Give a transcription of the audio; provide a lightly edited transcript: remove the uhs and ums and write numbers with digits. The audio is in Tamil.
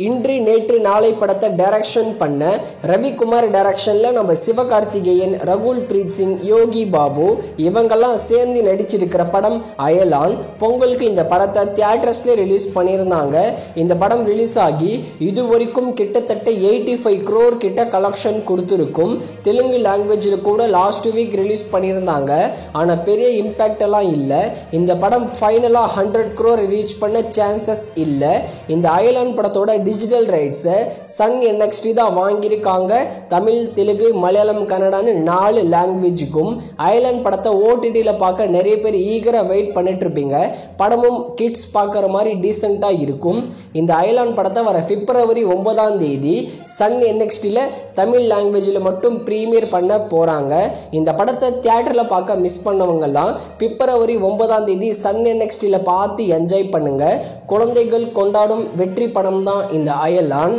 இன்று நேற்று நாளை படத்தை டைரக்ஷன் பண்ண ரவிக்குமார் டைரக்ஷனில் நம்ம சிவகார்த்திகேயன், ரகுல் பிரீத் சிங், யோகி பாபு இவங்கெல்லாம் சேர்ந்து நடிச்சிருக்கிற படம் அயலான். பொங்கலுக்கு இந்த படத்தை தியேட்டர்ஸ்லேயே ரிலீஸ் பண்ணியிருந்தாங்க. இந்த படம் ரிலீஸ் ஆகி இது வரைக்கும் கிட்டத்தட்ட 85 crore கிட்ட கலெக்ஷன் கொடுத்துருக்கும். தெலுங்கு லாங்குவேஜில் கூட லாஸ்ட் வீக் ரிலீஸ் பண்ணியிருந்தாங்க. ஆனால் பெரிய இம்பேக்ட் எல்லாம் இல்லை. இந்த படம் ஃபைனலாக 100 crore ரீச் பண்ண சான்சஸ் இல்லை. இந்த அயலான் படத்தோட டிஜிட்டல் ரைட்ஸை சன் NXT தான் வாங்கியிருக்காங்க. தமிழ், தெலுங்கு, மலையாளம், கன்னடான்னு 4 லாங்குவேஜுக்கும். அயலான் படத்தை OTTயில் பார்க்க நிறைய பேர் ஈகராக வெயிட் பண்ணிட்டு இருப்பீங்க. படமும் கிட்ஸ் பார்க்குற மாதிரி டீசெண்டாக இருக்கும். இந்த அயலான் படத்தை வர February 9 சன் NXTயில் தமிழ் லாங்குவேஜில் மட்டும் ப்ரீமியர் பண்ண போகிறாங்க. இந்த படத்தை தியேட்டரில் பார்க்க மிஸ் பண்ணவங்கெல்லாம் February 9 சன் NXTயில் பார்த்து என்ஜாய் பண்ணுங்க. குழந்தைகள் கொண்டாடும் வெற்றி படம் தான் இந்த அயலான்.